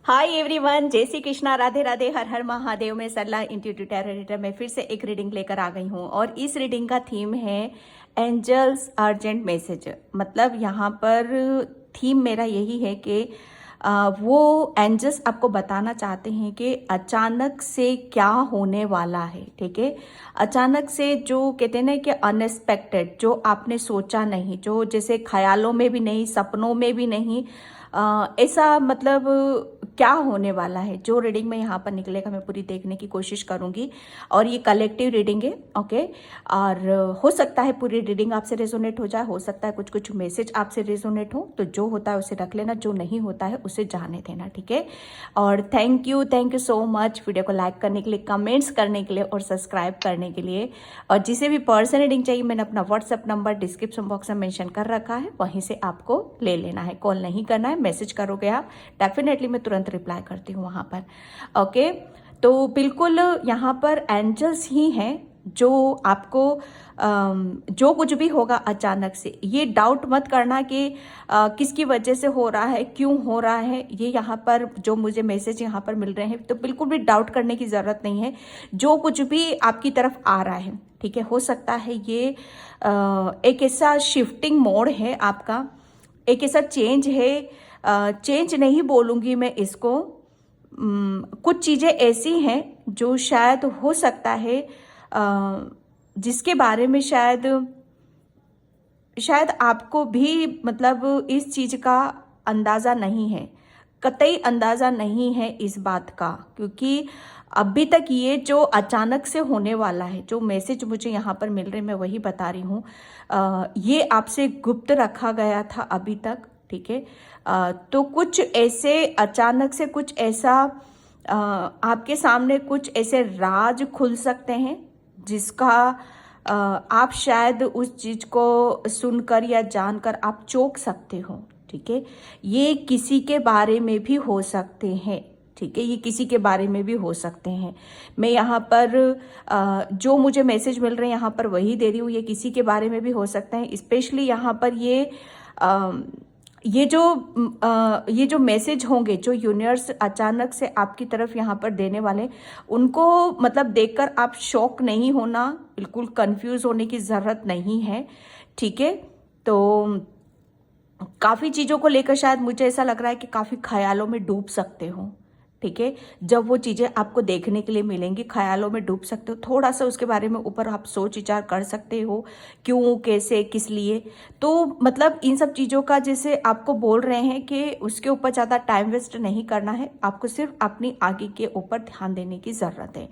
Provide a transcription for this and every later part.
Hi everyone, जय श्री कृष्णा, राधे राधे, हर हर महादेव। में सरला इंट्यूटिव टैरो रीडर में फिर से एक रीडिंग लेकर आ गई हूँ और इस रीडिंग का थीम है एंजल्स अर्जेंट मैसेज। मतलब यहाँ पर थीम मेरा यही है कि वो एंजल्स आपको बताना चाहते हैं कि अचानक से क्या होने वाला है। ठीक है, अचानक से जो कहते हैं ना कि अनएक्सपेक्टेड, जो आपने सोचा नहीं, जो जैसे ख्यालों में भी नहीं, सपनों में भी नहीं, ऐसा मतलब क्या होने वाला है। जो रीडिंग में यहाँ पर निकलेगा मैं पूरी देखने की कोशिश करूंगी और ये कलेक्टिव रीडिंग है। ओके, और हो सकता है पूरी रीडिंग आपसे रेजोनेट हो जाए, हो सकता है कुछ कुछ मैसेज आपसे रेजोनेट हो, तो जो होता है उसे रख लेना, जो नहीं होता है उसे जाने देना। ठीक है, और thank you so much video को लाइक करने के लिए, कमेंट्स करने के लिए और सब्सक्राइब करने के लिए। और जिसे भी पर्सनल रीडिंग चाहिए मैंने अपना व्हाट्सएप नंबर डिस्क्रिप्शन बॉक्स में मेंशन कर रखा है, वहीं से आपको ले लेना है। कॉल नहीं करना है, मैसेज करोगे आप, डेफिनेटली मैं तुरंत रिप्लाई करती हूँ वहाँ पर। ओके, तो बिल्कुल यहाँ पर एंजल्स ही हैं जो आपको जो कुछ भी होगा अचानक से, ये डाउट मत करना कि किसकी वजह से हो रहा है, क्यों हो रहा है। ये यहाँ पर जो मुझे मैसेज यहाँ पर मिल रहे हैं, तो बिल्कुल भी डाउट करने की ज़रूरत नहीं है। जो कुछ भी आपकी तरफ आ रहा है, ठीक है, हो सकता है ये एक ऐसा शिफ्टिंग मोड है आपका, एक ऐसा चेंज है। चेंज नहीं बोलूँगी मैं इसको, कुछ चीज़ें ऐसी हैं जो शायद हो सकता है जिसके बारे में शायद आपको भी मतलब इस चीज़ का अंदाज़ा नहीं है, कतई अंदाज़ा नहीं है इस बात का, क्योंकि अभी तक ये जो अचानक से होने वाला है, जो मैसेज मुझे यहाँ पर मिल रहे मैं वही बता रही हूँ। ये आपसे गुप्त रखा गया था अभी तक। ठीक है, तो कुछ ऐसे अचानक से कुछ ऐसा आपके सामने कुछ ऐसे राज खुल सकते हैं जिसका आप शायद उस चीज़ को सुनकर या जानकर आप चौंक सकते हो। ठीक है, ये किसी के बारे में भी हो सकते हैं। ठीक है, ये किसी के बारे में भी हो सकते हैं। मैं यहाँ पर जो मुझे मैसेज मिल रहे हैं यहाँ पर वही दे रही हूँ। ये किसी के बारे में भी हो सकते हैं, स्पेशली यहाँ पर ये जो मैसेज होंगे, जो यूनिवर्स अचानक से आपकी तरफ यहाँ पर देने वाले, उनको मतलब देखकर आप शॉक नहीं होना, बिल्कुल कंफ्यूज होने की ज़रूरत नहीं है। ठीक है, तो काफ़ी चीज़ों को लेकर शायद मुझे ऐसा लग रहा है कि काफ़ी ख्यालों में डूब सकते हो। ठीक है, जब वो चीज़ें आपको देखने के लिए मिलेंगी, ख्यालों में डूब सकते हो, थोड़ा सा उसके बारे में ऊपर आप सोच विचार कर सकते हो, क्यों, कैसे, किस लिए। तो मतलब इन सब चीज़ों का जैसे आपको बोल रहे हैं कि उसके ऊपर ज़्यादा टाइम वेस्ट नहीं करना है, आपको सिर्फ अपनी आगे के ऊपर ध्यान देने की ज़रूरत है।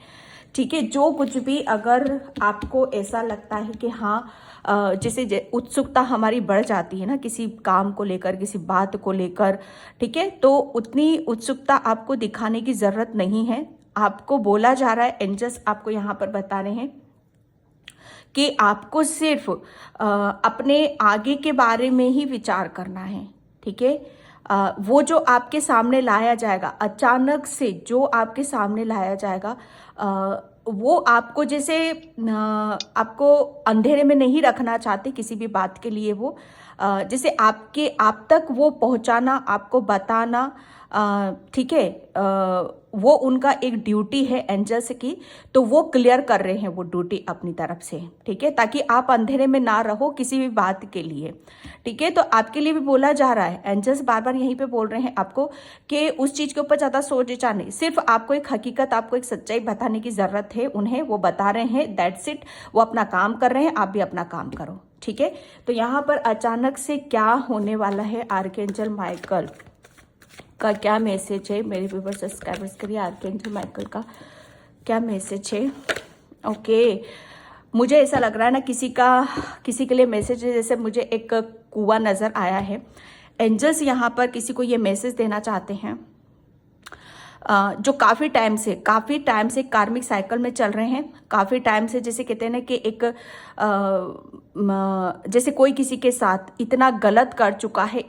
ठीक है, जो कुछ भी अगर आपको ऐसा लगता है कि हाँ, जैसे उत्सुकता हमारी बढ़ जाती है ना किसी काम को लेकर, किसी बात को लेकर, ठीक है, तो उतनी उत्सुकता आपको दिखाने की ज़रूरत नहीं है। आपको बोला जा रहा है, एंजल्स आपको यहाँ पर बता रहे हैं कि आपको सिर्फ अपने आगे के बारे में ही विचार करना है। ठीक है, वो जो आपके सामने लाया जाएगा, अचानक से जो आपके सामने लाया जाएगा, वो आपको जैसे आपको अंधेरे में नहीं रखना चाहते किसी भी बात के लिए। वो जैसे आप तक वो पहुंचाना, आपको बताना, ठीक है, वो उनका एक ड्यूटी है एंजल्स की, तो वो क्लियर कर रहे हैं वो ड्यूटी अपनी तरफ से। ठीक है, ताकि आप अंधेरे में ना रहो किसी भी बात के लिए। ठीक है, तो आपके लिए भी बोला जा रहा है, एंजल्स बार बार यहीं पे बोल रहे हैं आपको कि उस चीज़ के ऊपर ज़्यादा सोच विचार नहीं, सिर्फ आपको एक हकीकत, आपको एक सच्चाई बताने की ज़रूरत है उन्हें। वो बता रहे हैं, दैट्स इट। वो अपना काम कर रहे हैं, आप भी अपना काम करो। ठीक है, तो यहाँ पर अचानक से क्या होने वाला है, आर्कएंजल माइकल का क्या मैसेज है। मेरे व्यूअर्स सब्सक्राइबर्स के लिए आर्कएंजल माइकल का क्या मैसेज है। ओके, मुझे ऐसा लग रहा है ना किसी के लिए मैसेज है, जैसे मुझे एक कुआं नज़र आया है। एंजल्स यहाँ पर किसी को ये मैसेज देना चाहते हैं जो काफ़ी टाइम से कार्मिक साइकिल में चल रहे हैं, काफ़ी टाइम से, जैसे कहते हैं ना कि एक जैसे कोई किसी के साथ इतना गलत कर चुका है,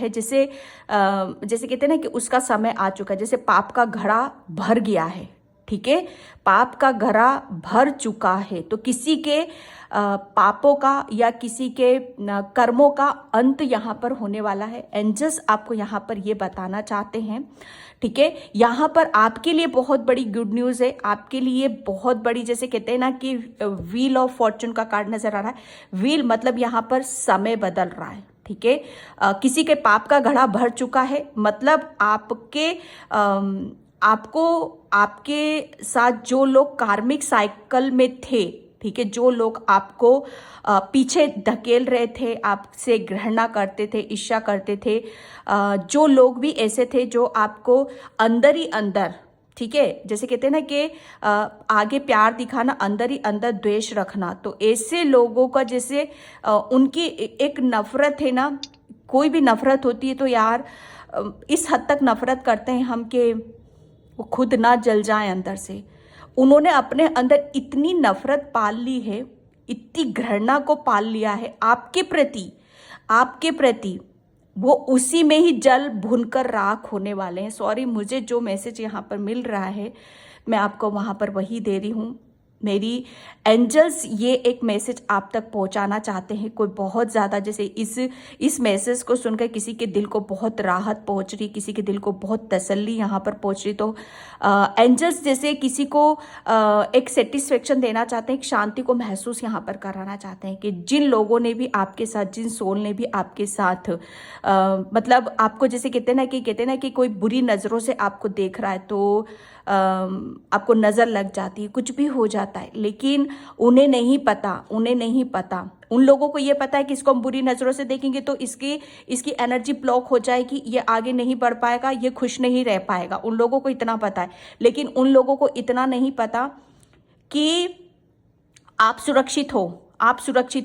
जैसे कहते हैं ना कि उसका समय आ चुका है, जैसे पाप का घड़ा भर गया है। ठीक है, पाप का घड़ा भर चुका है। तो किसी के पापों का या किसी के कर्मों का अंत यहाँ पर होने वाला है। एंजल्स आपको यहाँ पर ये बताना चाहते हैं, ठीक है। यहाँ पर आपके लिए बहुत बड़ी गुड न्यूज़ है, आपके लिए बहुत बड़ी, जैसे कहते हैं ना कि व्हील ऑफ फॉर्चून का कार्ड नजर आ रहा है। व्हील मतलब यहाँ पर समय बदल रहा है, ठीक है। किसी के पाप का घड़ा भर चुका है, मतलब आपको आपके साथ जो लोग कार्मिक साइकिल में थे, ठीक है, जो लोग आपको पीछे धकेल रहे थे, आपसे घृणा करते थे, ईर्ष्या करते थे, जो लोग भी ऐसे थे जो आपको अंदर ही अंदर, ठीक है, जैसे कहते हैं ना कि आगे प्यार दिखाना, अंदर ही अंदर द्वेष रखना, तो ऐसे लोगों का जैसे उनकी एक नफरत है ना, कोई भी नफरत होती है तो यार इस हद तक नफरत करते हैं हम कि वो खुद ना जल जाए अंदर से। उन्होंने अपने अंदर इतनी नफरत पाल ली है, इतनी घृणा को पाल लिया है आपके प्रति, वो उसी में ही जल भुनकर राख होने वाले हैं। सॉरी, मुझे जो मैसेज यहाँ पर मिल रहा है मैं आपको वहाँ पर वही दे रही हूँ। मेरी एंजल्स ये एक मैसेज आप तक पहुंचाना चाहते हैं। कोई बहुत ज़्यादा जैसे इस मैसेज को सुनकर किसी के दिल को बहुत राहत पहुंच रही, किसी के दिल को बहुत तसल्ली यहाँ पर पहुंच रही, तो एंजल्स जैसे किसी को एक सेटिस्फेक्शन देना चाहते हैं, एक शांति को महसूस यहाँ पर कराना चाहते हैं कि जिन लोगों ने भी आपके साथ, जिन सोल ने भी आपके साथ मतलब आपको जैसे कहते हैं ना कि कोई बुरी नज़रों से आपको देख रहा है तो आपको नज़र लग जाती है, कुछ भी हो जाता है, लेकिन उन्हें नहीं पता। उन लोगों को ये पता है कि इसको हम बुरी नज़रों से देखेंगे तो इसकी एनर्जी ब्लॉक हो जाएगी, ये आगे नहीं बढ़ पाएगा, ये खुश नहीं रह पाएगा। उन लोगों को इतना पता है, लेकिन उन लोगों को इतना नहीं पता कि आप सुरक्षित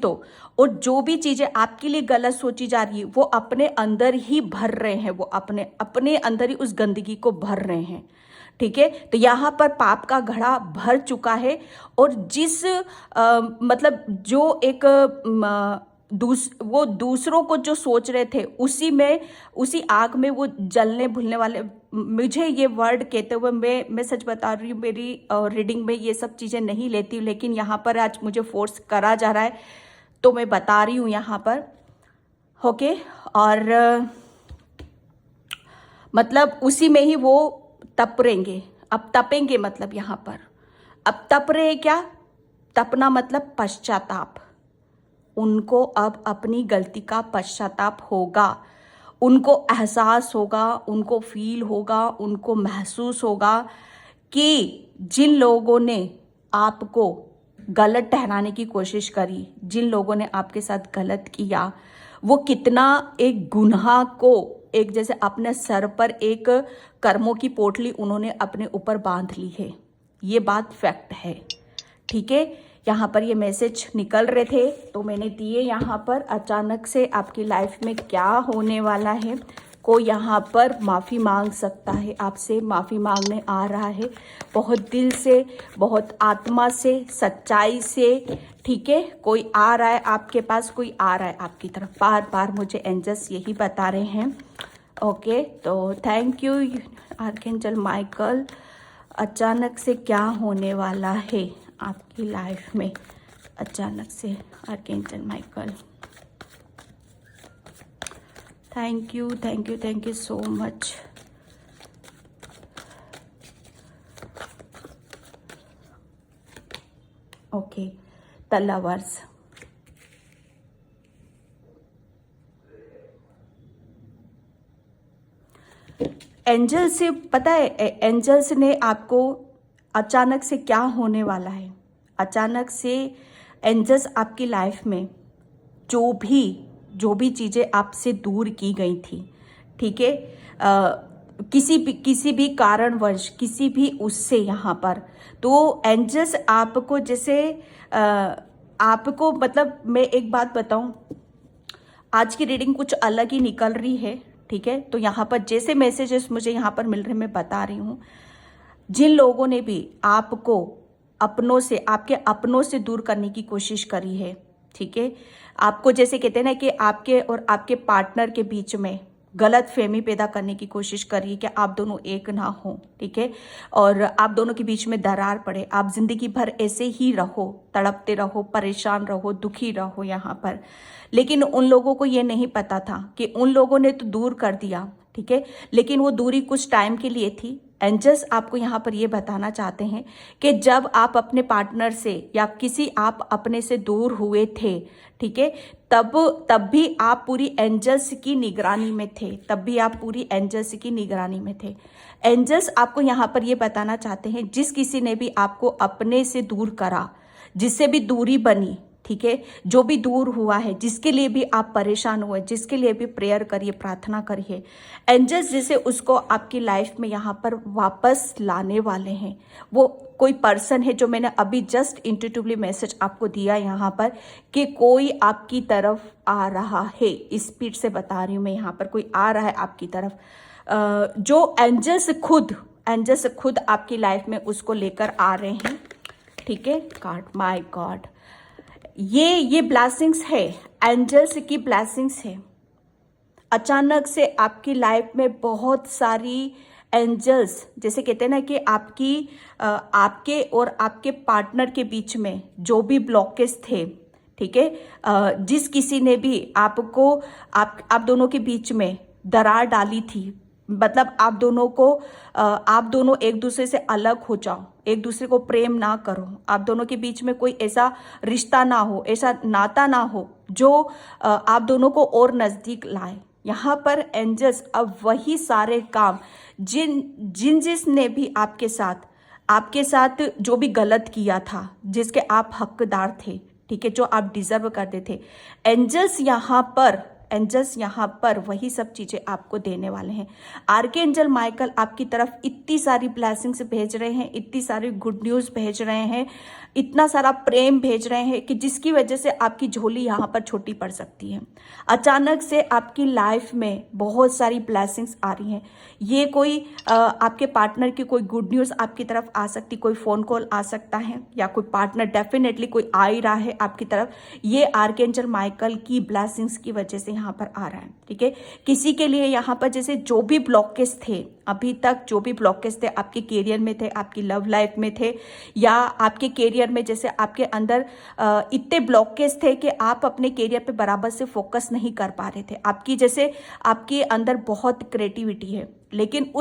हो और जो भी चीज़ें आपके लिए गलत सोची जा रही है वो अपने अंदर ही भर रहे हैं, वो अपने अंदर ही उस गंदगी को भर रहे हैं, ठीक है। तो यहाँ पर पाप का घड़ा भर चुका है और जिस मतलब जो एक वो दूसरों को जो सोच रहे थे उसी आग में वो जलने भूलने वाले। मुझे ये वर्ड कहते हुए मैं सच बता रही हूँ, मेरी रीडिंग में ये सब चीज़ें नहीं लेती, लेकिन यहाँ पर आज मुझे फोर्स करा जा रहा है तो मैं बता रही हूँ यहाँ पर, ओके। और मतलब उसी में ही वो तपरेंगे। अब तपेंगे मतलब यहाँ पर अब तप रहे, क्या तपना मतलब पश्चाताप। उनको अब अपनी गलती का पश्चाताप होगा, उनको एहसास होगा, उनको फील होगा, उनको महसूस होगा कि जिन लोगों ने आपको गलत ठहराने की कोशिश करी, जिन लोगों ने आपके साथ गलत किया, वो कितना एक गुनाह को एक जैसे अपने सर पर एक कर्मों की पोटली उन्होंने अपने ऊपर बांध ली है। ये बात फैक्ट है, ठीक है। यहाँ पर ये मैसेज निकल रहे थे तो मैंने दिए। यहाँ पर अचानक से आपकी लाइफ में क्या होने वाला है, कोई यहाँ पर माफ़ी मांग सकता है, आपसे माफ़ी मांगने आ रहा है, बहुत दिल से, बहुत आत्मा से, सच्चाई से, ठीक है। कोई आ रहा है आपके पास, कोई आ रहा है आपकी तरफ, बार बार मुझे एंजल्स यही बता रहे हैं, ओके। तो थैंक यू आर्कएंजल माइकल। अचानक से क्या होने वाला है आपकी लाइफ में, अचानक से archangel Michael. Thank you so much. Okay, तलावर्स। एंजल से पता है, एंजल्स ने आपको अचानक से क्या होने वाला है, अचानक से एंजल्स आपकी लाइफ में जो भी चीज़ें आपसे दूर की गई थी, ठीक है, किसी भी कारणवश, किसी भी उससे यहाँ पर, तो एंजल्स आपको जैसे आपको मतलब मैं एक बात बताऊं, आज की रीडिंग कुछ अलग ही निकल रही है, ठीक है। तो यहाँ पर जैसे मैसेजेस मुझे यहाँ पर मिल रहे, मैं बता रही हूँ, जिन लोगों ने भी आपको आपके अपनों से दूर करने की कोशिश करी है, ठीक है, आपको जैसे कहते हैं ना कि आपके और आपके पार्टनर के बीच में गलत फहमी पैदा करने की कोशिश करिए कि आप दोनों एक ना हो, ठीक है, और आप दोनों के बीच में दरार पड़े, आप जिंदगी भर ऐसे ही रहो, तड़पते रहो, परेशान रहो, दुखी रहो यहाँ पर। लेकिन उन लोगों को ये नहीं पता था कि उन लोगों ने तो दूर कर दिया, ठीक है, लेकिन वो दूरी कुछ टाइम के लिए थी। एंजल्स आपको यहाँ पर ये बताना चाहते हैं कि जब आप अपने पार्टनर से या किसी आप अपने से दूर हुए थे, ठीक है, तब भी आप पूरी एंजल्स की निगरानी में थे, तब भी आप पूरी एंजल्स की निगरानी में थे। एंजल्स आपको यहाँ पर ये बताना चाहते हैं, जिस किसी ने भी आपको अपने से दूर करा, जिससे भी दूरी बनी, ठीक है, जो भी दूर हुआ है, जिसके लिए भी आप परेशान हुए, जिसके लिए भी प्रेयर करिए, प्रार्थना करिए, एंजल्स जैसे उसको आपकी लाइफ में यहाँ पर वापस लाने वाले हैं। वो कोई पर्सन है जो मैंने अभी जस्ट इंट्यूटिवली मैसेज आपको दिया यहाँ पर कि कोई आपकी तरफ आ रहा है, स्पीड से बता रही हूँ मैं, यहाँ पर कोई आ रहा है आपकी तरफ, जो एंजल्स खुद आपकी लाइफ में उसको लेकर आ रहे हैं, ठीक है। गॉड, माय गॉड, ये ब्लेसिंग्स है, एंजल्स की ब्लेसिंग्स है। अचानक से आपकी लाइफ में बहुत सारी एंजल्स, जैसे कहते हैं ना कि आपके और आपके पार्टनर के बीच में जो भी ब्लॉकेज थे, ठीक है, जिस किसी ने भी आप दोनों के बीच में दरार डाली थी, मतलब आप दोनों एक दूसरे से अलग हो जाओ, एक दूसरे को प्रेम ना करो, आप दोनों के बीच में कोई ऐसा रिश्ता ना हो, ऐसा नाता ना हो जो आप दोनों को और नजदीक लाए। यहाँ पर एंजल्स अब वही सारे काम जिसने भी आपके साथ जो भी गलत किया था, जिसके आप हकदार थे, ठीक है, जो आप डिजर्व करते थे, एंजल्स यहाँ पर वही सब चीजें आपको देने वाले हैं। आर्कएंजल माइकल आपकी तरफ इतनी सारी ब्लेसिंग्स भेज रहे हैं, इतनी सारी गुड न्यूज भेज रहे हैं, इतना सारा प्रेम भेज रहे हैं कि जिसकी वजह से आपकी झोली यहाँ पर छोटी पड़ सकती है। अचानक से आपकी लाइफ में बहुत सारी ब्लेसिंग्स आ रही हैं। ये कोई आपके पार्टनर की कोई गुड न्यूज आपकी तरफ आ सकती, कोई फोन कॉल आ सकता है, या कोई पार्टनर डेफिनेटली कोई आ ही रहा है आपकी तरफ। ये आर्कएंजल माइकल की ब्लेसिंग्स की वजह से यहाँ पर आ रहा है, ठीक है। किसी के लिए यहाँ पर जैसे जो भी ब्लॉकेज थे, अभी तक जो भी ब्लॉकेज थे, आपके करियर में थे, आपकी लव लाइफ में थे, या आपके करियर में जैसे आपके अंदर इतने ब्लॉकेज थे कि आप अपने करियर पे बराबर से फोकस नहीं कर पा रहे थे। आपके अंदर बहुत क्रिएटिविटी है, लेकिन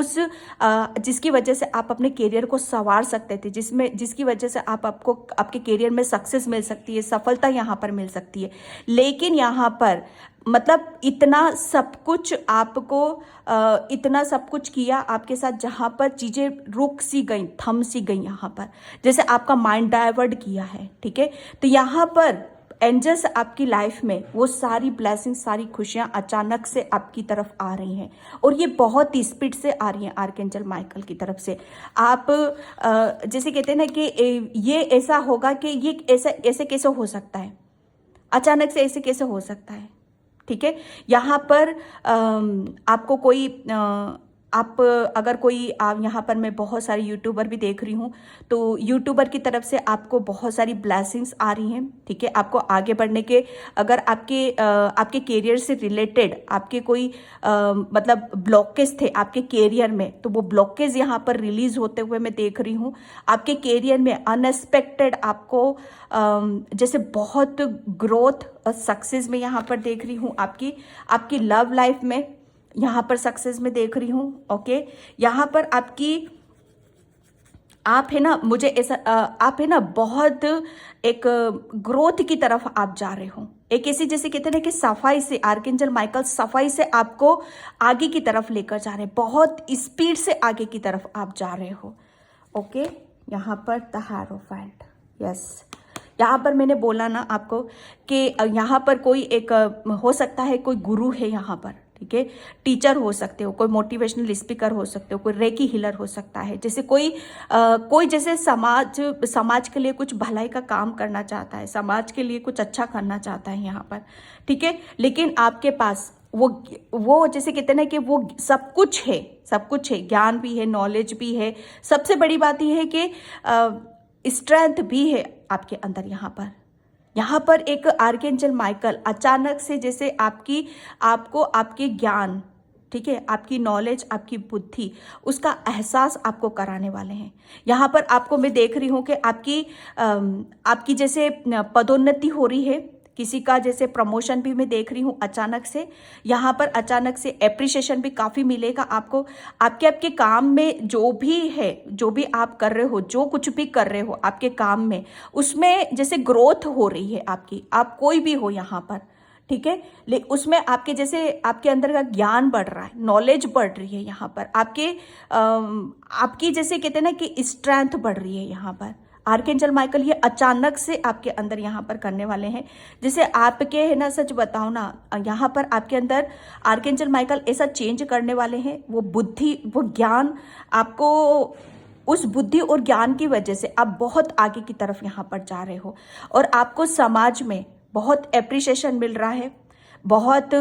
जिसकी वजह से आप अपने करियर को संवार सकते थे, जिसकी वजह से आपको आपके करियर में सक्सेस मिल सकती है, सफलता यहाँ पर मिल सकती है। लेकिन यहाँ पर मतलब इतना सब कुछ किया आपके साथ, जहाँ पर चीजें रुक सी गई, थम सी गई, यहाँ पर जैसे आपका माइंड डाइवर्ट किया है, ठीक है। तो यहाँ पर एंजल्स आपकी लाइफ में वो सारी ब्लेसिंग, सारी खुशियां अचानक से आपकी तरफ आ रही हैं, और ये बहुत ही स्पीड से आ रही हैं आर्कएंजल माइकल की तरफ से। आप जैसे कहते हैं ना कि ये ऐसा होगा कि ये ऐसे कैसे हो सकता है, अचानक से ऐसे कैसे हो सकता है, ठीक है। यहाँ पर आपको कोई आप यहाँ पर मैं बहुत सारे यूट्यूबर भी देख रही हूँ, तो यूट्यूबर की तरफ से आपको बहुत सारी ब्लेसिंग्स आ रही हैं, ठीक है। आपको आगे बढ़ने के, अगर आपके करियर से रिलेटेड आपके कोई मतलब ब्लॉकेज थे आपके करियर में, तो वो ब्लॉकेज यहाँ पर रिलीज होते हुए मैं देख रही हूँ। आपके करियर में अनएक्सपेक्टेड आपको जैसे बहुत ग्रोथ और सक्सेस में यहाँ पर देख रही हूँ। आपकी लव लाइफ में यहाँ पर सक्सेस में देख रही हूँ, ओके। यहाँ पर आप है ना, मुझे ऐसा आप है ना बहुत एक ग्रोथ की तरफ आप जा रहे हो, एक ऐसी जैसे कहते हैं ना कि सफाई से, आर्कएंजल माइकल सफाई से आपको आगे की तरफ लेकर जा रहे हैं, बहुत स्पीड से आगे की तरफ आप जा रहे हो, ओके। यहाँ पर द हायरोफेंट, यस, यहाँ पर मैंने बोला ना आपको कि यहाँ पर कोई एक हो सकता है, कोई गुरु है यहाँ पर, ठीक है, टीचर हो सकते हो, कोई मोटिवेशनल स्पीकर हो सकते हो, कोई रेकी हीलर हो सकता है, जैसे कोई जैसे समाज के लिए कुछ भलाई का काम करना चाहता है, समाज के लिए कुछ अच्छा करना चाहता है यहाँ पर, ठीक है। लेकिन आपके पास वो जैसे कहते हैं ना कि वो सब कुछ है, ज्ञान भी है, नॉलेज भी है, सबसे बड़ी बात यह है कि स्ट्रेंथ भी है आपके अंदर। यहाँ पर एक आर्कएंजल माइकल अचानक से जैसे आपको आपके ज्ञान, ठीक है, आपकी नॉलेज, आपकी बुद्धि, उसका एहसास आपको कराने वाले हैं। यहाँ पर आपको मैं देख रही हूँ कि आपकी जैसे पदोन्नति हो रही है, किसी का जैसे प्रमोशन भी मैं देख रही हूँ अचानक से। यहाँ पर अचानक से एप्रिसिएशन भी काफ़ी मिलेगा आपको। आपके काम में जो भी है, जो भी आप कर रहे हो, जो कुछ भी कर रहे हो आपके काम में, उसमें जैसे ग्रोथ हो रही है आपकी, आप कोई भी हो यहाँ पर, ठीक है। लेकिन उसमें आपके जैसे आपके अंदर का ज्ञान बढ़ रहा है, नॉलेज बढ़ रही है यहाँ पर, आपकी जैसे कहते हैं ना कि स्ट्रेंथ बढ़ रही है यहाँ पर। आर्कएंजल माइकल ये अचानक से आपके अंदर यहाँ पर करने वाले हैं। जैसे आपके है ना, सच बताओ ना, यहाँ पर आपके अंदर आर्कएंजल माइकल ऐसा चेंज करने वाले हैं, वो बुद्धि, वो ज्ञान आपको, उस बुद्धि और ज्ञान की वजह से आप बहुत आगे की तरफ यहाँ पर जा रहे हो और आपको समाज में बहुत एप्रिसिएशन मिल रहा है। बहुत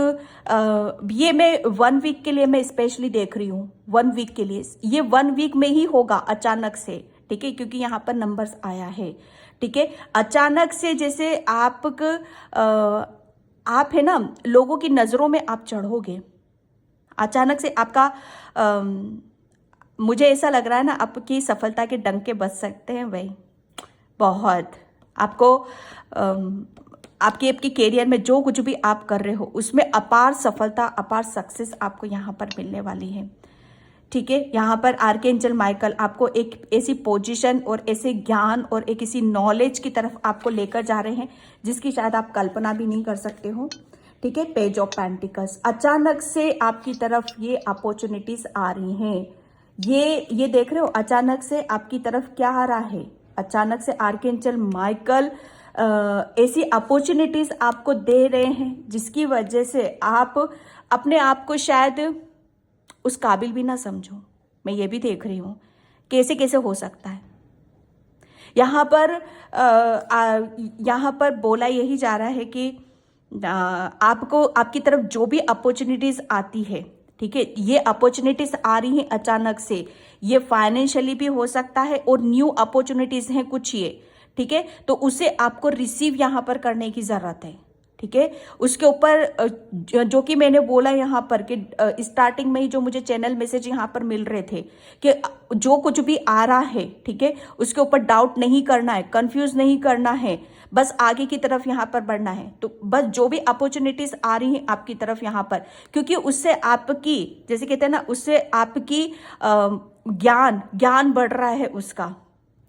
ये मैं 1 वीक के लिए मैं स्पेशली देख रही हूँ, 1 वीक के लिए, ये 1 वीक में ही होगा अचानक से, ठीक है, क्योंकि यहाँ पर नंबर्स आया है, ठीक है। अचानक से जैसे आप है ना, लोगों की नज़रों में आप चढ़ोगे अचानक से। आपका मुझे ऐसा लग रहा है ना, आपकी सफलता के डंके बज सकते हैं भाई, बहुत आपको आपके कैरियर में जो कुछ भी आप कर रहे हो उसमें अपार सफलता, अपार सक्सेस आपको यहाँ पर मिलने वाली है, ठीक है। यहाँ पर आर्कएंजल माइकल आपको एक ऐसी पोजीशन और ऐसे ज्ञान और एक ऐसी नॉलेज की तरफ आपको लेकर जा रहे हैं जिसकी शायद आप कल्पना भी नहीं कर सकते हो, ठीक है। पेज ऑफ पेंटिकल्स, अचानक से आपकी तरफ ये अपॉर्चुनिटीज आ रही हैं। ये देख रहे हो, अचानक से आपकी तरफ क्या आ रहा है, अचानक से आर्कएंजल माइकल ऐसी अपॉर्चुनिटीज आपको दे रहे हैं जिसकी वजह से आप अपने आप को शायद उस काबिल भी ना समझो। मैं ये भी देख रही हूँ कैसे कैसे हो सकता है। यहाँ पर बोला यही जा रहा है कि आपको, आपकी तरफ जो भी अपॉर्चुनिटीज आती है, ठीक है, ये अपॉर्चुनिटीज आ रही हैं अचानक से, ये फाइनेंशियली भी हो सकता है और न्यू अपॉर्चुनिटीज हैं कुछ ये, ठीक है। तो उसे आपको रिसीव यहाँ पर करने की जरूरत है, ठीक है। उसके ऊपर जो कि मैंने बोला यहाँ पर कि स्टार्टिंग में ही जो मुझे चैनल मैसेज यहाँ पर मिल रहे थे कि जो कुछ भी आ रहा है, ठीक है, उसके ऊपर डाउट नहीं करना है, कंफ्यूज नहीं करना है, बस आगे की तरफ यहाँ पर बढ़ना है। तो बस जो भी अपॉर्चुनिटीज आ रही हैं आपकी तरफ यहाँ पर, क्योंकि उससे आपकी, जैसे कहते हैं ना, उससे आपकी ज्ञान बढ़ रहा है उसका,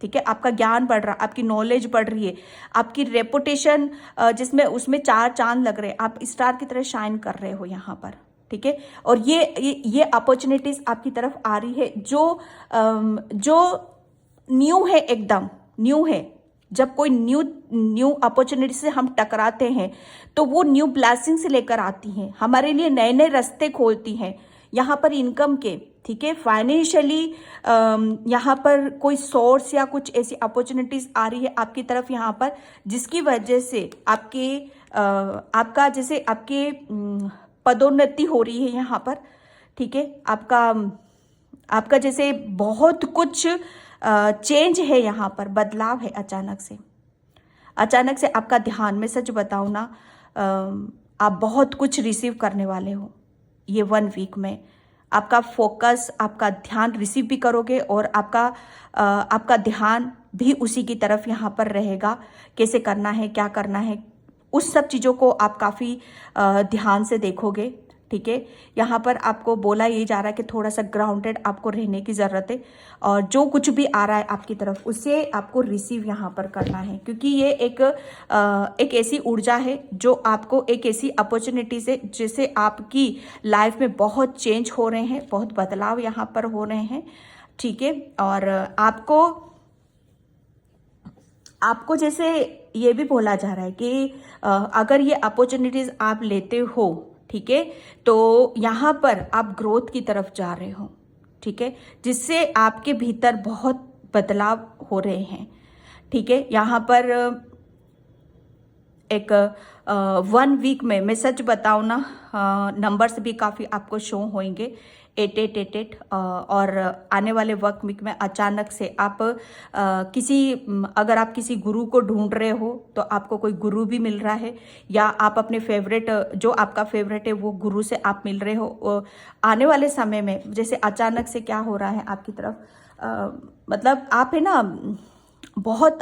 ठीक है, आपका ज्ञान बढ़ रहा, आपकी नॉलेज बढ़ रही है, आपकी रेपुटेशन जिसमें उसमें 4 चांद लग रहे हैं, आप स्टार की तरह शाइन कर रहे हो यहाँ पर, ठीक है। और ये अपॉर्चुनिटीज आपकी तरफ आ रही है जो न्यू है, एकदम न्यू है। जब कोई न्यू अपॉर्चुनिटी से हम टकराते हैं तो वो न्यू ब्लेसिंग से लेकर आती हैं, हमारे लिए नए नए रास्ते खोलती हैं यहाँ पर इनकम के, ठीक है। फाइनेंशियली यहाँ पर कोई सोर्स या कुछ ऐसी अपॉर्चुनिटीज आ रही है आपकी तरफ यहाँ पर, जिसकी वजह से आपका जैसे आपके पदोन्नति हो रही है यहाँ पर, ठीक है। आपका जैसे बहुत कुछ चेंज है यहाँ पर, बदलाव है अचानक से आपका ध्यान, में सच बताऊँ ना, आप बहुत कुछ रिसीव करने वाले हो ये 1 वीक में। आपका फोकस, आपका ध्यान रिसीव भी करोगे और आपका ध्यान भी उसी की तरफ यहाँ पर रहेगा, कैसे करना है, क्या करना है, उस सब चीज़ों को आप काफ़ी ध्यान से देखोगे, ठीक है। यहाँ पर आपको बोला ये जा रहा है कि थोड़ा सा ग्राउंडेड आपको रहने की ज़रूरत है और जो कुछ भी आ रहा है आपकी तरफ उसे आपको रिसीव यहाँ पर करना है, क्योंकि ये एक ऐसी ऊर्जा है जो आपको एक ऐसी अपॉर्चुनिटी से, जिससे आपकी लाइफ में बहुत चेंज हो रहे हैं, बहुत बदलाव यहाँ पर हो रहे हैं, ठीक है। और आपको जैसे ये भी बोला जा रहा है कि अगर ये अपॉर्चुनिटीज आप लेते हो, ठीक है, तो यहाँ पर आप ग्रोथ की तरफ जा रहे हो, ठीक है, जिससे आपके भीतर बहुत बदलाव हो रहे हैं, ठीक है। यहाँ पर एक 1 वीक में, मैं सच बताऊँ ना, नंबर्स भी काफ़ी आपको शो होंगे 8888, और आने वाले वीक में अचानक से आप अगर आप किसी गुरु को ढूंढ रहे हो तो आपको कोई गुरु भी मिल रहा है, या आप अपने फेवरेट, जो आपका फेवरेट है वो गुरु से आप मिल रहे हो आने वाले समय में। जैसे अचानक से क्या हो रहा है आपकी तरफ, मतलब आप है ना बहुत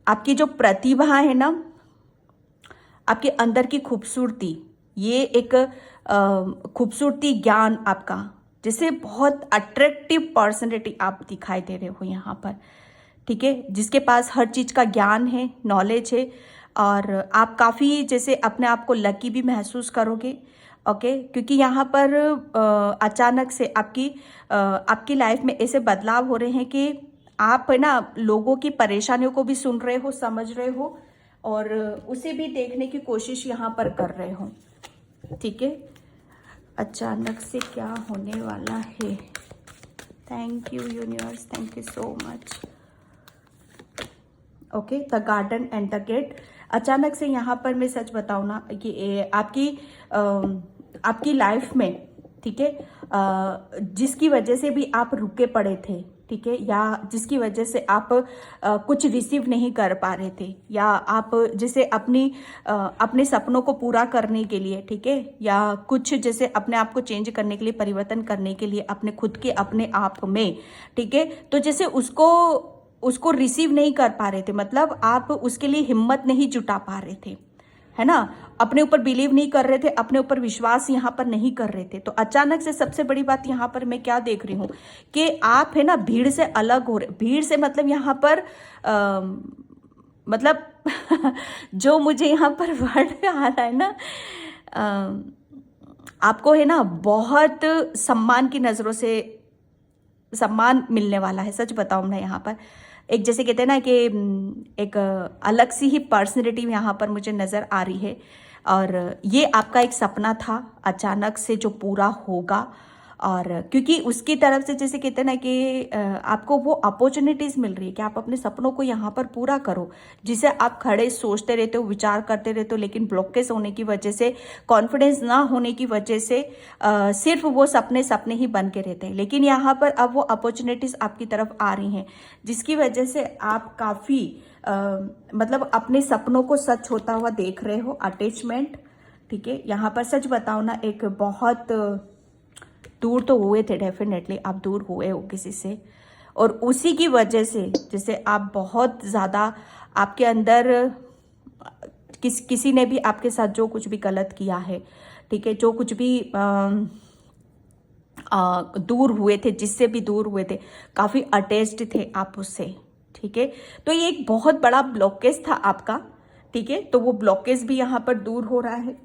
आपकी जो प्रतिभा है ना, आपके अंदर की खूबसूरती, ये एक खूबसूरती ज्ञान आपका, जिसे बहुत अट्रैक्टिव पर्सनैलिटी आप दिखाई दे रहे हो यहाँ पर, ठीक है, जिसके पास हर चीज़ का ज्ञान है, नॉलेज है, और आप काफ़ी जैसे अपने आप को लकी भी महसूस करोगे। ओके, क्योंकि यहाँ पर अचानक से आपकी लाइफ में ऐसे बदलाव हो रहे हैं कि आप है ना लोगों की परेशानियों को भी सुन रहे हो, समझ रहे हो, और उसे भी देखने की कोशिश यहाँ पर कर रहे हो, ठीक है। अचानक से क्या होने वाला है? Thank you universe, thank you so much. Okay, the garden and the gate. अचानक से यहाँ पर मैं सच बताऊँ ना कि आपकी लाइफ में, ठीक है, जिसकी वजह से भी आप रुके पड़े थे, ठीक है, या जिसकी वजह से आप कुछ रिसीव नहीं कर पा रहे थे, या आप जैसे अपने सपनों को पूरा करने के लिए, ठीक है, या कुछ जैसे अपने आप को चेंज करने के लिए, परिवर्तन करने के लिए अपने खुद के अपने आप में, ठीक है, तो जैसे उसको रिसीव नहीं कर पा रहे थे, मतलब आप उसके लिए हिम्मत नहीं जुटा पा रहे थे, है ना, अपने ऊपर बिलीव नहीं कर रहे थे, अपने ऊपर विश्वास यहाँ पर नहीं कर रहे थे। तो अचानक से सबसे बड़ी बात यहाँ पर मैं क्या देख रही हूँ कि आप है ना भीड़ से अलग हो रहे। भीड़ से मतलब यहाँ पर मतलब जो मुझे यहाँ पर वर्ड आ रहा है ना, आपको है ना बहुत सम्मान की नज़रों से सम्मान मिलने वाला है। सच बताऊँ ना, यहाँ पर एक जैसे कहते हैं ना कि एक अलग सी ही पर्सनैलिटी यहाँ पर मुझे नज़र आ रही है, और ये आपका एक सपना था अचानक से जो पूरा होगा। और क्योंकि उसकी तरफ से जैसे कहते हैं ना कि आपको वो अपॉर्चुनिटीज़ मिल रही है कि आप अपने सपनों को यहाँ पर पूरा करो, जिसे आप खड़े सोचते रहते हो, विचार करते रहते हो, लेकिन ब्लॉकेज होने की वजह से, कॉन्फिडेंस ना होने की वजह से सिर्फ वो सपने ही बन के रहते हैं। लेकिन यहाँ पर अब वो अपॉर्चुनिटीज़ आपकी तरफ आ रही हैं, जिसकी वजह से आप काफ़ी मतलब अपने सपनों को सच होता हुआ देख रहे हो। अटैचमेंट, ठीक है, यहाँ पर सच बताओ ना, एक बहुत दूर तो हुए थे, डेफिनेटली आप दूर हुए हो किसी से, और उसी की वजह से जैसे आप बहुत ज़्यादा आपके अंदर किसी ने भी आपके साथ जो कुछ भी गलत किया है, ठीक है, जो कुछ भी दूर हुए थे, जिससे भी दूर हुए थे, काफ़ी अटैच्ड थे आप उससे, ठीक है। तो ये एक बहुत बड़ा ब्लॉकेज था आपका, ठीक है, तो वो ब्लॉकेज भी यहाँ पर दूर हो रहा है।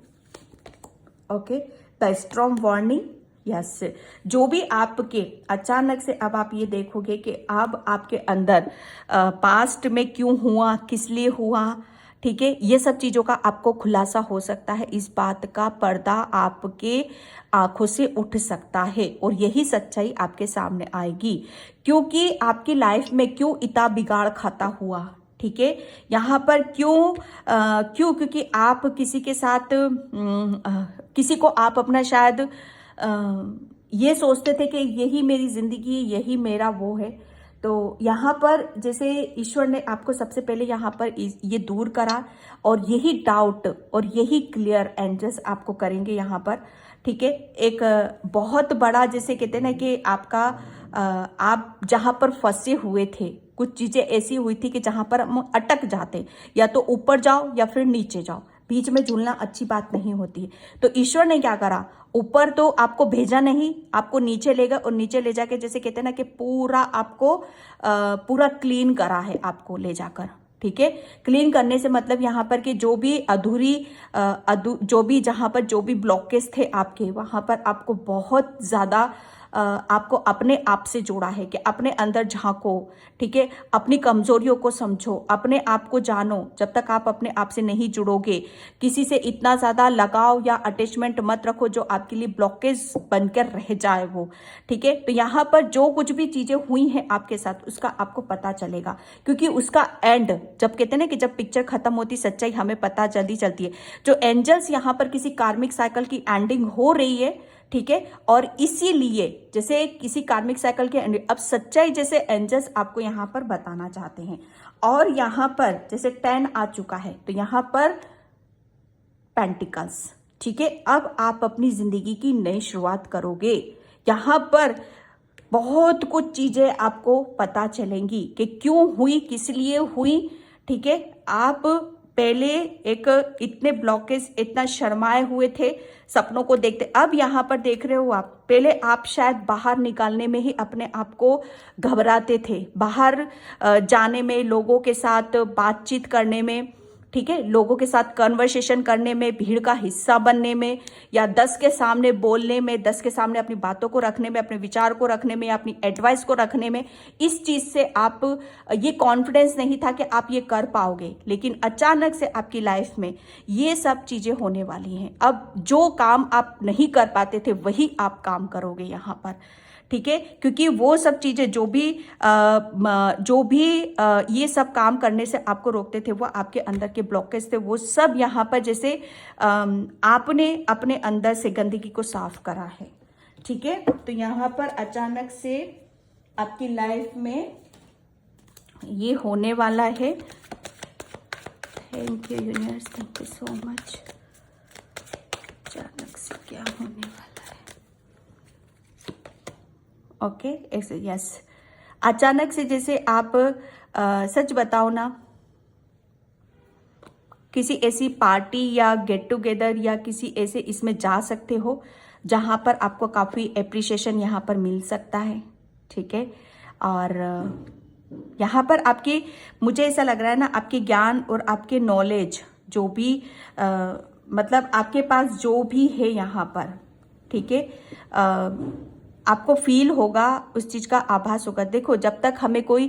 Okay, the strong warning, yes, जो भी आपके अचानक से अब आप ये देखोगे कि अब आपके अंदर पास्ट में क्यों हुआ, किस लिए हुआ, ठीक है, ये सब चीज़ों का आपको खुलासा हो सकता है। इस बात का पर्दा आपके आंखों से उठ सकता है, और यही सच्चाई आपके सामने आएगी, क्योंकि आपकी लाइफ में क्यों इतना बिगाड़ खाता हुआ, ठीक है, यहाँ पर क्यों क्योंकि आप किसी के साथ किसी को आप अपना शायद ये सोचते थे कि यही मेरी जिंदगी, यही मेरा वो है। तो यहाँ पर जैसे ईश्वर ने आपको सबसे पहले यहाँ पर ये दूर करा, और यही डाउट और यही क्लियर एंजल्स आपको करेंगे यहाँ पर, ठीक है। एक बहुत बड़ा जैसे कहते हैं ना कि आपका आप जहाँ पर फंसे हुए थे, कुछ चीज़ें ऐसी हुई थी कि जहाँ पर हम अटक जाते, या तो ऊपर जाओ या फिर नीचे जाओ, बीच में झूलना अच्छी बात नहीं होती है। तो ईश्वर ने क्या करा, ऊपर तो आपको भेजा नहीं, आपको नीचे ले गए, और नीचे ले जाके जैसे कहते हैं ना कि पूरा आपको पूरा क्लीन करा है आपको ले जाकर, ठीक है। क्लीन करने से मतलब यहाँ पर कि जो भी जो भी जहाँ पर जो भी ब्लॉकेज थे आपके, वहाँ पर आपको बहुत ज़्यादा आपको अपने आप से जोड़ा है कि अपने अंदर झांको, ठीक है, अपनी कमजोरियों को समझो, अपने आप को जानो। जब तक आप अपने आप से नहीं जुड़ोगे, किसी से इतना ज़्यादा लगाव या अटैचमेंट मत रखो जो आपके लिए ब्लॉकेज बनकर रह जाए वो, ठीक है। तो यहाँ पर जो कुछ भी चीज़ें हुई हैं आपके साथ उसका आपको पता चलेगा, क्योंकि उसका एंड, जब कहते हैं ना कि जब पिक्चर खत्म होती सच्चाई हमें पता जल्दी चलती है, जो एंजल्स यहाँ पर किसी कार्मिक साइकिल की एंडिंग हो रही है, ठीक है। और इसीलिए जैसे किसी कार्मिक साइकिल के एंडिंग, अब सच्चाई जैसे एंजल्स आपको यहाँ पर बताना चाहते हैं। और यहाँ पर जैसे 10 आ चुका है तो यहाँ पर पेंटिकल्स, ठीक है। अब आप अपनी जिंदगी की नई शुरुआत करोगे। यहाँ पर बहुत कुछ चीजें आपको पता चलेंगी कि क्यों हुई, किस लिए हुई, ठीक है। आप पहले एक इतने ब्लॉकेज, इतना शर्माए हुए थे सपनों को देखते, अब यहाँ पर देख रहे हो आप, पहले आप शायद बाहर निकालने में ही अपने आप को घबराते थे, बाहर जाने में, लोगों के साथ बातचीत करने में, ठीक है, लोगों के साथ कन्वर्सेशन करने में, भीड़ का हिस्सा बनने में, या 10 के सामने बोलने में, 10 के सामने अपनी बातों को रखने में, अपने विचार को रखने में, अपनी एडवाइस को रखने में, इस चीज से आप, ये कॉन्फिडेंस नहीं था कि आप ये कर पाओगे। लेकिन अचानक से आपकी लाइफ में ये सब चीजें होने वाली हैं। अब जो काम आप नहीं कर पाते थे वही आप काम करोगे यहाँ पर, ठीक है। क्योंकि वो सब चीजें जो भी ये सब काम करने से आपको रोकते थे, वो आपके अंदर के ब्लॉकेज थे, वो सब यहाँ पर जैसे आपने अपने अंदर से गंदगी को साफ करा है, ठीक है। तो यहाँ पर अचानक से आपकी लाइफ में ये होने वाला है। Thank you universe, thank you so much. अचानक से क्या होने वाला है? ओके, ऐसे यस, अचानक से जैसे आप सच बताओ ना, किसी ऐसी पार्टी या गेट टुगेदर या किसी ऐसे इसमें जा सकते हो जहां पर आपको काफ़ी एप्रिसिएशन यहाँ पर मिल सकता है, ठीक है। और यहाँ पर आपके, मुझे ऐसा लग रहा है ना, आपके ज्ञान और आपके नॉलेज जो भी मतलब आपके पास जो भी है यहाँ पर, ठीक है, आपको फील होगा, उस चीज का आभास होगा। देखो, जब तक हमें कोई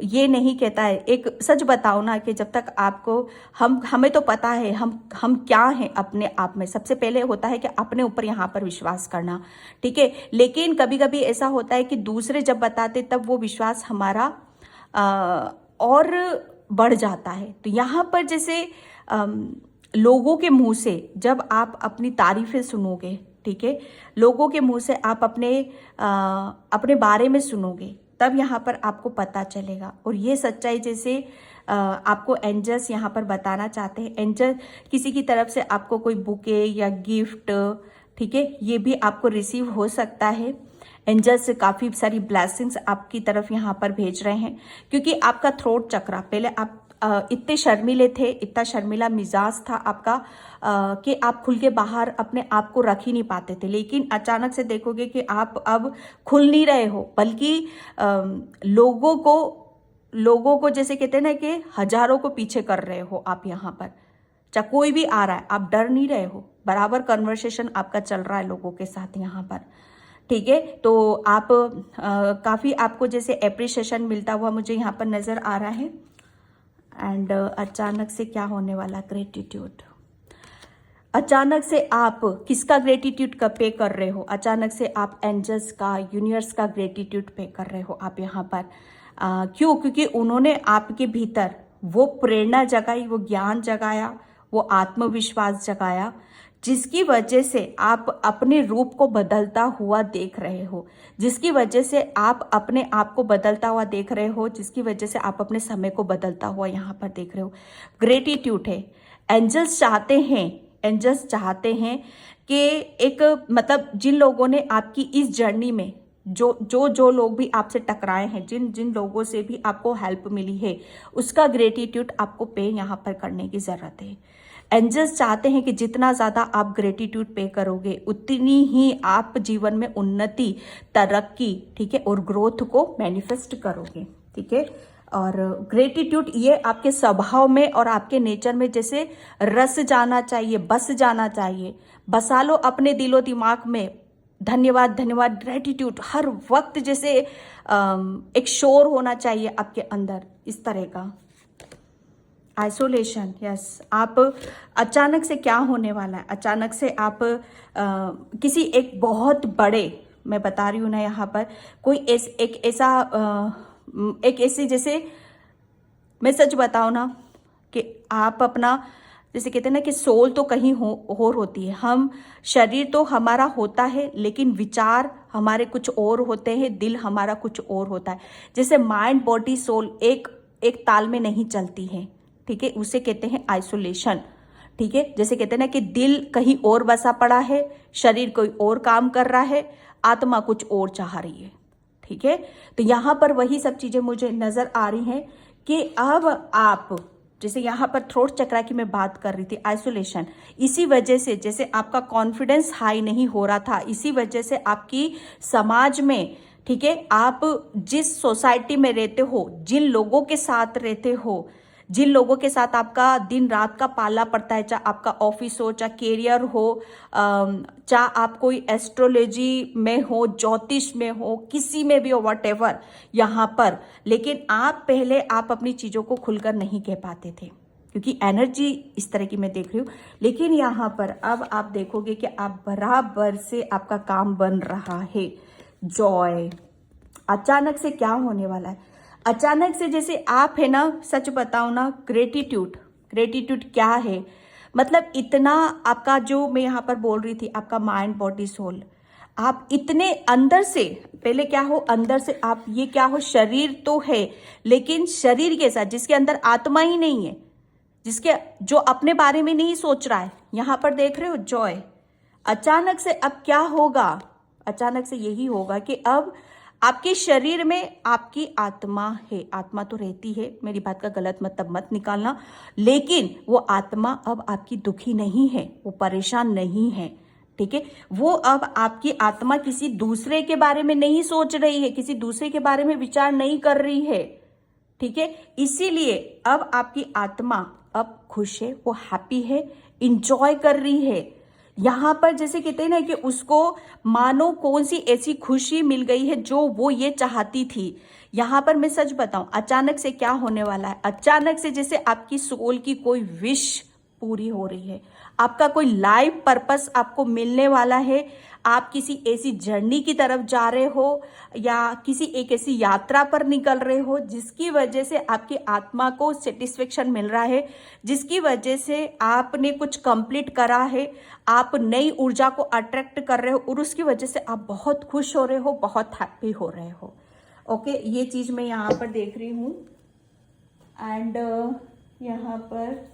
ये नहीं कहता है, एक सच बताओ ना, कि जब तक आपको हमें तो पता है हम क्या हैं अपने आप में। सबसे पहले होता है कि अपने ऊपर यहाँ पर विश्वास करना, ठीक है। लेकिन कभी कभी ऐसा होता है कि दूसरे जब बताते तब वो विश्वास हमारा और बढ़ जाता है। तो यहाँ पर जैसे लोगों के मुंह से जब आप अपनी तारीफें सुनोगे, ठीक है, लोगों के मुंह से आप अपने बारे में सुनोगे, तब यहाँ पर आपको पता चलेगा। और ये सच्चाई जैसे आपको एंजल्स यहाँ पर बताना चाहते हैं। एंजल किसी की तरफ से आपको कोई बुके या गिफ्ट, ठीक है, ये भी आपको रिसीव हो सकता है। एंजल्स से काफ़ी सारी ब्लेसिंग्स आपकी तरफ यहाँ पर भेज रहे हैं, क्योंकि आपका थ्रोट चक्रा, पहले आप इतने शर्मीले थे, इतना शर्मीला मिजाज था आपका कि आप खुल के बाहर अपने आप को रख ही नहीं पाते थे। लेकिन अचानक से देखोगे कि आप अब खुल नहीं रहे हो, बल्कि लोगों को जैसे कहते हैं ना कि हजारों को पीछे कर रहे हो आप यहाँ पर। चाहे कोई भी आ रहा है, आप डर नहीं रहे हो, बराबर कन्वर्सेशन आपका चल रहा है लोगों के साथ यहाँ पर, ठीक है। तो आप काफ़ी आपको जैसे एप्रिसिएशन मिलता हुआ मुझे यहाँ पर नज़र आ रहा है। एंड अचानक से क्या होने वाला? ग्रेटिट्यूड। अचानक से आप किसका ग्रेटिट्यूड का पे कर रहे हो? अचानक से आप एंजल्स का, यूनिवर्स का ग्रेटिट्यूड पे कर रहे हो आप यहाँ पर। क्यों? क्योंकि उन्होंने आपके भीतर वो प्रेरणा जगाई, वो ज्ञान जगाया, वो आत्मविश्वास जगाया, जिसकी वजह से आप अपने रूप को बदलता हुआ देख रहे हो, जिसकी वजह से आप अपने आप को बदलता हुआ देख रहे हो, जिसकी वजह से आप अपने समय को बदलता हुआ यहाँ पर देख रहे हो। ग्रेटिट्यूड है। एंजल्स चाहते हैं कि एक मतलब जिन लोगों ने आपकी इस जर्नी में जो लोग भी आपसे टकराए हैं, जिन लोगों से भी आपको हेल्प मिली है, उसका ग्रेटिट्यूड आपको पे यहाँ पर करने की ज़रूरत है। एंजल्स चाहते हैं कि जितना ज़्यादा आप ग्रेटिट्यूड पे करोगे, उतनी ही आप जीवन में उन्नति, तरक्की, ठीक है, और ग्रोथ को मैनिफेस्ट करोगे, ठीक है। और ग्रेटिट्यूड ये आपके स्वभाव में और आपके नेचर में जैसे रस जाना चाहिए, बस जाना चाहिए। बसा लो अपने दिलो दिमाग में, धन्यवाद धन्यवाद, ग्रेटिट्यूड हर वक्त जैसे एक शोर होना चाहिए आपके अंदर, इस तरह का। Isolation, yes. आप अचानक से क्या होने वाला है, अचानक से आप किसी एक बहुत बड़े, मैं बता रही हूँ ना यहाँ पर, कोई एक ऐसी जैसे, मैं सच बताऊँ ना कि आप अपना, जैसे कहते हैं ना कि सोल तो कहीं और होती है, हम शरीर तो हमारा होता है लेकिन विचार हमारे कुछ और होते हैं, दिल हमारा कुछ और होता है। जैसे माइंड बॉडी सोल एक ताल में नहीं चलती है, ठीक है, उसे कहते हैं आइसोलेशन, ठीक है। जैसे कहते हैं ना कि दिल कहीं और बसा पड़ा है, शरीर कोई और काम कर रहा है, आत्मा कुछ और चाह रही है, ठीक है। तो यहाँ पर वही सब चीजें मुझे नजर आ रही हैं कि अब आप, जैसे यहाँ पर थ्रोट चक्रा की मैं बात कर रही थी, आइसोलेशन, इसी वजह से जैसे आपका कॉन्फिडेंस हाई नहीं हो रहा था, इसी वजह से आपकी समाज में, ठीक है, आप जिस सोसाइटी में रहते हो, जिन लोगों के साथ रहते हो, जिन लोगों के साथ आपका दिन रात का पाला पड़ता है, चाहे आपका ऑफिस हो, चाहे कैरियर हो, चाहे आप कोई एस्ट्रोलॉजी में हो, ज्योतिष में हो, किसी में भी हो, व्हाटएवर यहाँ पर, लेकिन आप पहले आप अपनी चीज़ों को खुलकर नहीं कह पाते थे क्योंकि एनर्जी इस तरह की मैं देख रही हूँ। लेकिन यहाँ पर अब आप देखोगे कि आप बराबर से आपका काम बन रहा है। जॉय, अचानक से क्या होने वाला है, अचानक से जैसे आप है ना, सच बताओ ना, ग्रेटिट्यूड क्या है, मतलब इतना आपका, जो मैं यहाँ पर बोल रही थी, आपका माइंड बॉडी सोल, आप इतने अंदर से, पहले क्या हो, अंदर से आप ये क्या हो, शरीर तो है लेकिन शरीर के साथ जिसके अंदर आत्मा ही नहीं है, जिसके, जो अपने बारे में नहीं सोच रहा है, यहाँ पर देख रहे हो जॉय। अचानक से अब क्या होगा, अचानक से यही होगा कि अब आपके शरीर में आपकी आत्मा है, आत्मा तो रहती है, मेरी बात का गलत मतलब मत निकालना, लेकिन वो आत्मा अब आपकी दुखी नहीं है, वो परेशान नहीं है, ठीक है। वो अब आपकी आत्मा किसी दूसरे के बारे में नहीं सोच रही है, किसी दूसरे के बारे में विचार नहीं कर रही है, ठीक है। इसीलिए अब आपकी आत्मा अब खुश है, वो हैप्पी है, इंजॉय कर रही है। यहाँ पर जैसे कहते हैं ना कि उसको मानो कौन सी ऐसी खुशी मिल गई है जो वो ये चाहती थी। यहाँ पर मैं सच बताऊं, अचानक से क्या होने वाला है, अचानक से जैसे आपकी सोल की कोई विश पूरी हो रही है, आपका कोई लाइफ पर्पस आपको मिलने वाला है, आप किसी ऐसी जर्नी की तरफ जा रहे हो या किसी एक ऐसी यात्रा पर निकल रहे हो जिसकी वजह से आपकी आत्मा को सेटिस्फेक्शन मिल रहा है, जिसकी वजह से आपने कुछ कंप्लीट करा है, आप नई ऊर्जा को अट्रैक्ट कर रहे हो और उसकी वजह से आप बहुत खुश हो रहे हो, बहुत हैप्पी हो रहे हो। ओके, ये चीज मैं यहाँ पर देख रही हूँ। एंड यहाँ पर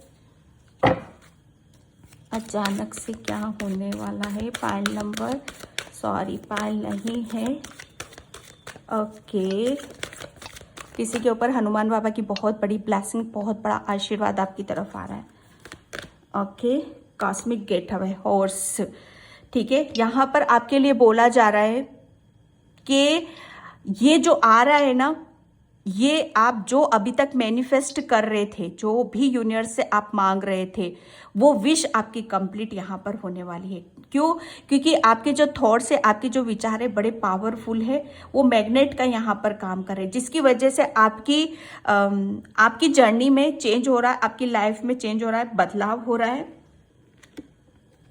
अचानक से क्या होने वाला है, पाइल नंबर, सॉरी पाइल नहीं है, ओके। किसी के ऊपर हनुमान बाबा की बहुत बड़ी ब्लेसिंग, बहुत बड़ा आशीर्वाद आपकी तरफ आ रहा है, ओके। कॉस्मिक गेटवे हॉर्स, ठीक है। यहाँ पर आपके लिए बोला जा रहा है कि ये जो आ रहा है ना, ये आप जो अभी तक मैनिफेस्ट कर रहे थे, जो भी यूनिवर्स से आप मांग रहे थे, वो विश आपकी कंप्लीट यहाँ पर होने वाली है। क्यों? क्योंकि आपके जो थॉट्स है, आपके जो विचार है, बड़े पावरफुल है, वो मैग्नेट का यहाँ पर काम कर रहे हैं, जिसकी वजह से आपकी जर्नी में चेंज हो रहा है, आपकी लाइफ में चेंज हो रहा है, बदलाव हो रहा है,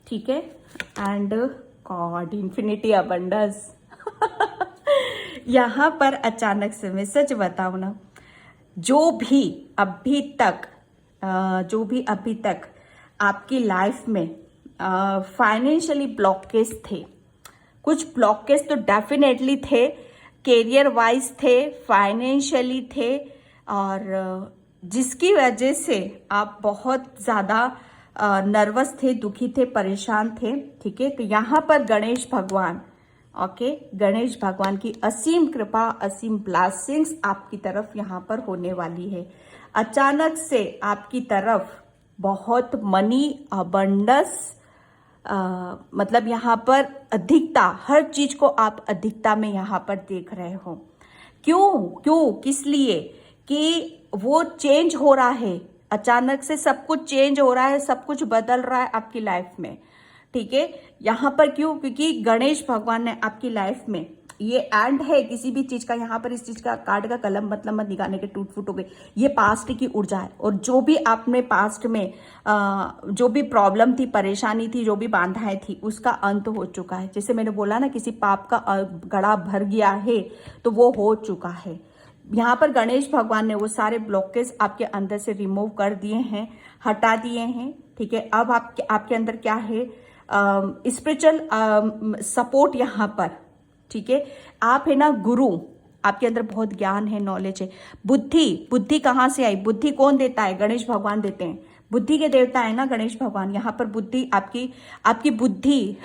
ठीक है। एंड गॉड, इंफिनिटी अबंडेंस यहाँ पर अचानक से, मैं सच बताऊं ना, जो भी अभी तक आपकी लाइफ में फाइनेंशियली ब्लॉकेज थे, कुछ ब्लॉकेज तो डेफिनेटली थे, कैरियर वाइज थे, फाइनेंशियली थे, और जिसकी वजह से आप बहुत ज़्यादा नर्वस थे, दुखी थे, परेशान थे, ठीक है। तो यहाँ पर गणेश भगवान, ओके, गणेश भगवान की असीम कृपा, असीम ब्लेसिंग्स आपकी तरफ यहाँ पर होने वाली है। अचानक से आपकी तरफ बहुत मनी अबंडेंस, मतलब यहाँ पर अधिकता, हर चीज को आप अधिकता में यहाँ पर देख रहे हो। क्यों किस लिए? कि वो चेंज हो रहा है, अचानक से सब कुछ चेंज हो रहा है, सब कुछ बदल रहा है आपकी लाइफ में, ठीक है। यहाँ पर क्यों? क्योंकि गणेश भगवान ने आपकी लाइफ में ये एंड है किसी भी चीज का। यहाँ पर इस चीज का कार्ड का कलम मतलब मत निकालने के, टूट फूट हो गए, ये पास्ट की ऊर्जा है। और जो भी आपने पास्ट में जो भी प्रॉब्लम थी, परेशानी थी, जो भी बाधाएं थी, उसका अंत हो चुका है। जैसे मैंने बोला ना, किसी पाप का घड़ा भर गया है तो वो हो चुका है। यहाँ पर गणेश भगवान ने वो सारे ब्लॉकेज आपके अंदर से रिमूव कर दिए हैं, हटा दिए हैं, ठीक है। अब आपके अंदर क्या है? स्पिरिचुअल सपोर्ट यहाँ पर, ठीक है। आप है ना गुरु, आपके अंदर बहुत ज्ञान है, नॉलेज है। बुद्धि कहाँ से आई? बुद्धि कौन देता है? गणेश भगवान देते हैं। बुद्धि के देवता है ना गणेश भगवान। यहाँ पर बुद्धि आपकी बुद्धि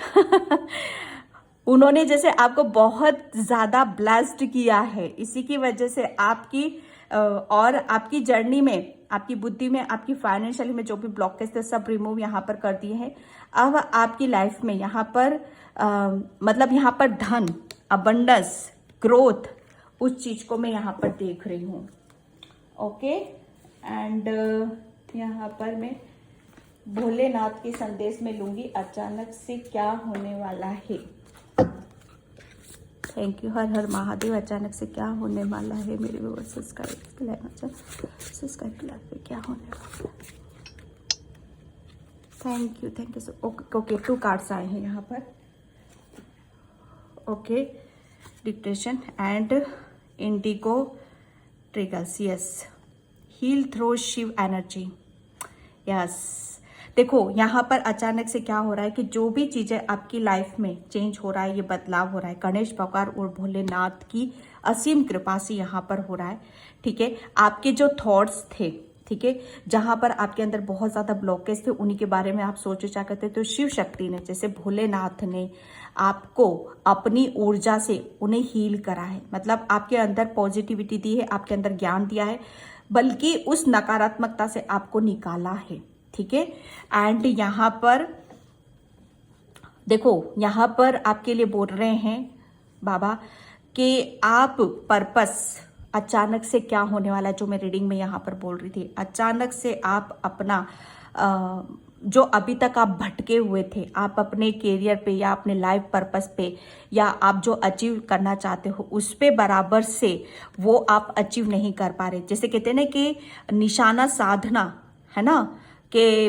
उन्होंने जैसे आपको बहुत ज्यादा ब्लेस्ड किया है, इसी की वजह से आपकी और आपकी जर्नी में, आपकी बुद्धि में, आपकी फाइनेंशियली में जो भी ब्लॉकेज थे सब रिमूव यहाँ पर कर दिए हैं। अब आपकी लाइफ में यहाँ पर मतलब यहाँ पर धन, अबंडेंस, ग्रोथ, उस चीज को मैं यहाँ पर देख रही हूँ। ओके। एंड यहाँ पर मैं भोलेनाथ के संदेश में लूंगी, अचानक से क्या होने वाला है। Thank you. हर हर महादेव। अचानक से क्या होने वाला है मेरे व्यूअर्स? सब्सक्राइब पे क्या होने वाला है? Thank you so. Okay 2 cards आए हैं यहाँ पर। Okay, dictation and indigo triggers. Yes, heal through Shiva energy. Yes, देखो यहाँ पर अचानक से क्या हो रहा है कि जो भी चीजें आपकी लाइफ में चेंज हो रहा है, ये बदलाव हो रहा है, गणेश भगवान और भोलेनाथ की असीम कृपा से यहाँ पर हो रहा है, ठीक है। आपके जो थॉट्स थे, ठीक है, जहां पर आपके अंदर बहुत ज्यादा ब्लॉकेज थे, उन्हीं के बारे में आप सोचो क्या करते, तो शिव शक्ति ने, जैसे भोलेनाथ ने आपको अपनी ऊर्जा से उन्हें हील करा है। मतलब आपके अंदर पॉजिटिविटी दी है, आपके अंदर ज्ञान दिया है, बल्कि उस नकारात्मकता से आपको निकाला है, ठीक है। एंड यहाँ पर देखो, यहाँ पर आपके लिए बोल रहे हैं बाबा कि आप पर्पस, अचानक से क्या होने वाला है, जो मैं रीडिंग में यहाँ पर बोल रही थी, अचानक से आप अपना जो अभी तक आप भटके हुए थे, आप अपने कैरियर पे या अपने लाइफ पर्पस पे, या आप जो अचीव करना चाहते हो उस पे बराबर से वो आप अचीव नहीं कर पा रहे। जैसे कहते हैं ना कि निशाना साधना, है ना, कि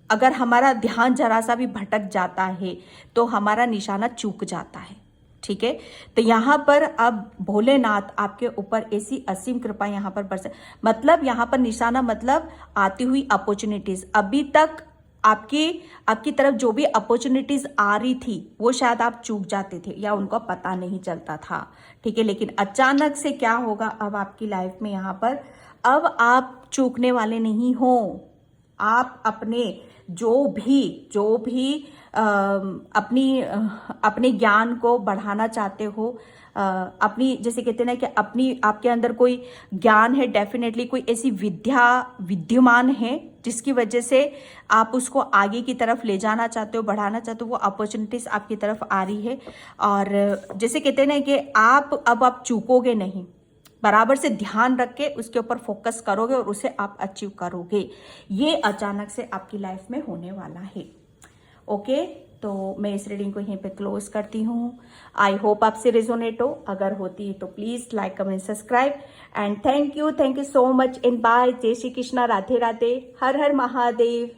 अगर हमारा ध्यान जरा सा भी भटक जाता है तो हमारा निशाना चूक जाता है, ठीक है। तो यहाँ पर अब भोलेनाथ आपके ऊपर ऐसी असीम कृपा यहाँ पर बरसे। मतलब यहाँ पर निशाना मतलब आती हुई अपॉर्चुनिटीज। अभी तक आपकी तरफ जो भी अपॉर्चुनिटीज आ रही थी वो शायद आप चूक जाते थे या उनको पता नहीं चलता था, ठीक है। लेकिन अचानक से क्या होगा अब आपकी लाइफ में, यहाँ पर अब आप चूकने वाले नहीं हो। आप अपने जो भी अपने ज्ञान को बढ़ाना चाहते हो, अपनी, जैसे कहते हैं ना कि आपके अंदर कोई ज्ञान है, डेफिनेटली कोई ऐसी विद्या विद्यमान है जिसकी वजह से आप उसको आगे की तरफ ले जाना चाहते हो, बढ़ाना चाहते हो, वो अपॉर्चुनिटीज आपकी तरफ आ रही है। और जैसे कहते हैं ना कि आप चूकोगे नहीं, बराबर से ध्यान रख के उसके ऊपर फोकस करोगे और उसे आप अचीव करोगे। ये अचानक से आपकी लाइफ में होने वाला है। ओके, तो मैं इस रीडिंग को यहीं पे क्लोज करती हूँ। आई होप आपसे रेजोनेट हो। अगर होती है तो please like, comment, subscribe and thank you so much and bye. जय श्री कृष्णा, राधे राधे, हर हर महादेव।